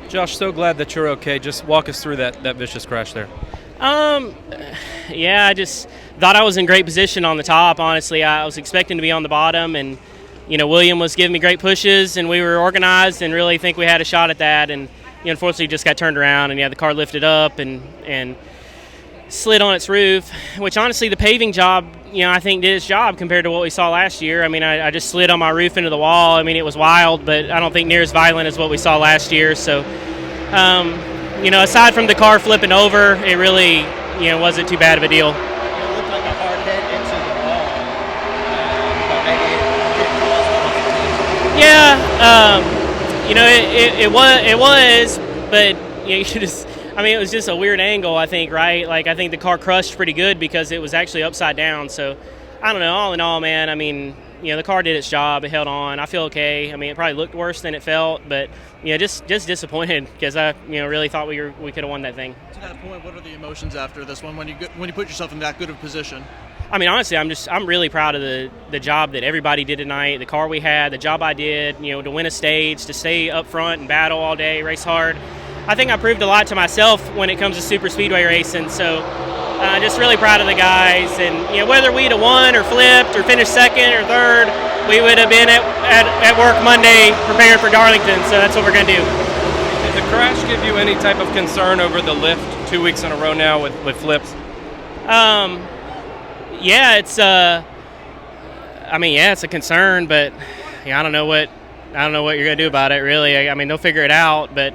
Josh, so glad that you're okay. Just walk us through that vicious crash there. Yeah, I just thought I was in great position on the top. Honestly, I was expecting to be on the bottom, and William was giving me great pushes, and we were organized, and really think we had a shot at that. And unfortunately, just got turned around, and the car lifted up and slid on its roof. Which honestly, the paving job, I think did its job compared to what we saw last year. I mean, I just slid on my roof into the wall. I mean, it was wild, but I don't think near as violent as what we saw last year. So. Aside from the car flipping over, it really, wasn't too bad of a deal. It looked like a hard hit into the wall, but maybe it it was, but you just, it was just a weird angle, I think, right? Like, I think the car crushed pretty good because it was actually upside down. So, I don't know. All in all, man, the car did its job. It held on. I feel okay. It probably looked worse than it felt, but just disappointed because I really thought we could have won that thing. To that point, what are the emotions after this one when you put yourself in that good of a position? Honestly, I'm really proud of the job that everybody did tonight. The car we had, the job I did, to win a stage, to stay up front and battle all day, race hard. I think I proved a lot to myself when it comes to super speedway racing. So. Just really proud of the guys, and whether we'd have won or flipped or finished second or third, we would have been at work Monday preparing for Darlington. So that's what we're going to do. Did the crash give you any type of concern over the lift 2 weeks in a row now with flips? Yeah, it's it's a concern, but I don't know what you're going to do about it. Really, they'll figure it out, but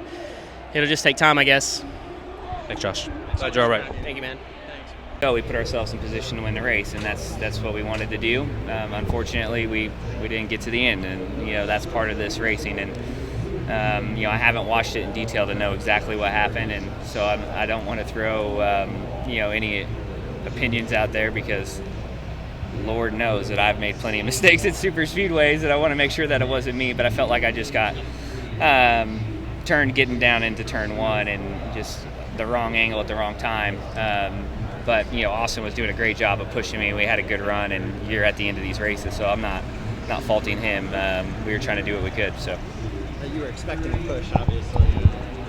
it'll just take time, I guess. Thanks, Josh. Glad you're all right. Thank you, man. We put ourselves in position to win the race, and that's what we wanted to do. Unfortunately, we didn't get to the end, and that's part of this racing. And I haven't watched it in detail to know exactly what happened, and so I don't want to throw any opinions out there because Lord knows that I've made plenty of mistakes at super speedways, and I want to make sure that it wasn't me. But I felt like I just got turned getting down into turn one, and just the wrong angle at the wrong time. But Austin was doing a great job of pushing me. We had a good run, and you're at the end of these races, so I'm not faulting him. We were trying to do what we could. So you were expecting a push, obviously.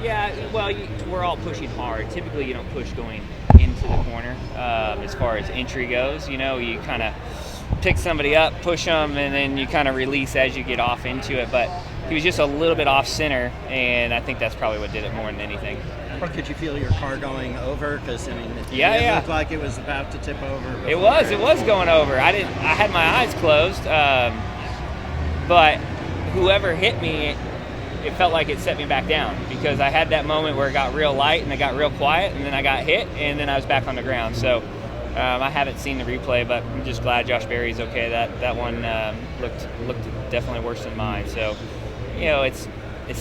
Yeah, well, we're all pushing hard. Typically, you don't push going into the corner. As far as entry goes, you kind of pick somebody up, push them, and then you kind of release as you get off into it. But he was just a little bit off center, and I think that's probably what did it more than anything. Or could you feel your car going over? Because it looked like it was about to tip over. It was going over. I had my eyes closed, but whoever hit me, it felt like it set me back down because I had that moment where it got real light and it got real quiet, and then I got hit, and then I was back on the ground. So I haven't seen the replay, but I'm just glad Josh Berry's okay. That one looked definitely worse than mine. So it's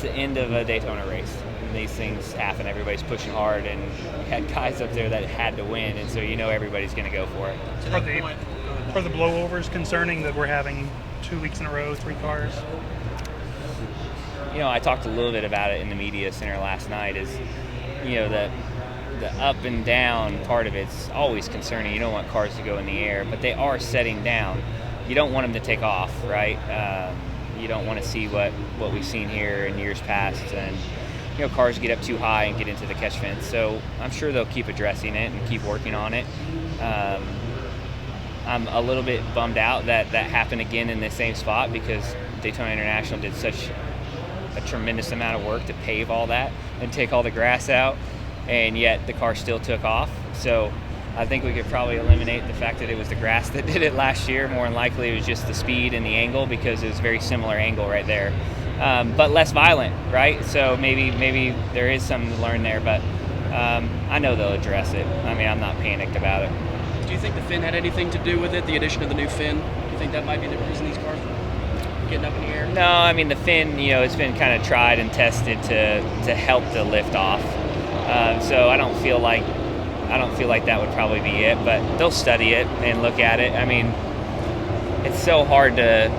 the end of a Daytona race. These things happen. Everybody's pushing hard, and you had guys up there that had to win, and so everybody's going to go for it. Are the blowovers concerning that we're having 2 weeks in a row, 3 cars? I talked a little bit about it in the media center last night. Is the up and down part of it's always concerning. You don't want cars to go in the air, but they are setting down. You don't want them to take off, right? You don't want to see what we've seen here in years past, and cars get up too high and get into the catch fence. So I'm sure they'll keep addressing it and keep working on it. I'm a little bit bummed out that happened again in the same spot because Daytona International did such a tremendous amount of work to pave all that and take all the grass out, and yet the car still took off. So I think we could probably eliminate the fact that it was the grass that did it last year. More than likely it was just the speed and the angle because it was a very similar angle right there. But less violent, right? So maybe there is something to learn there, but I know they'll address it. I'm not panicked about it. Do you think the fin had anything to do with it, the addition of the new fin? Do you think that might be the reason these cars were getting up in the air? No, the fin, it's been kind of tried and tested to help the lift off. So I don't feel like that would probably be it, but they'll study it and look at it. It's so hard to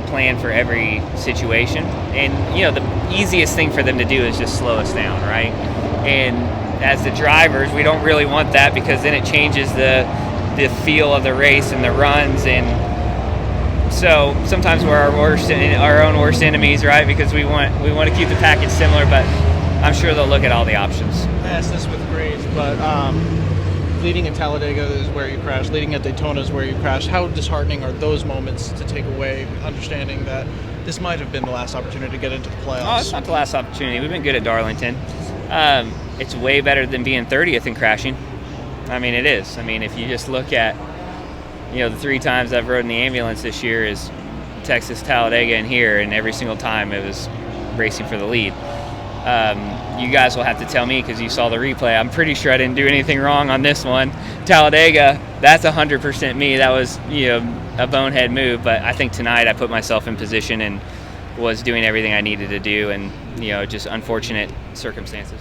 plan for every situation, and the easiest thing for them to do is just slow us down, right? And as the drivers, we don't really want that because then it changes the feel of the race and the runs, and so sometimes we're our own worst enemies, right? Because we want to keep the package similar, but I'm sure they'll look at all the options. I asked this with Grace, but leading at Talladega is where you crashed. Leading at Daytona is where you crashed. How disheartening are those moments to take away, understanding that this might have been the last opportunity to get into the playoffs? Oh, it's not the last opportunity. We've been good at Darlington. It's way better than being 30th and crashing. I mean, it is. I mean, if you just look at, the 3 times I've rode in the ambulance this year is Texas, Talladega, and here, and every single time it was racing for the lead. You guys will have to tell me because you saw the replay. I'm pretty sure I didn't do anything wrong on this one. Talladega, that's 100% me. That was, a bonehead move. But I think tonight I put myself in position and was doing everything I needed to do, and, just unfortunate circumstances.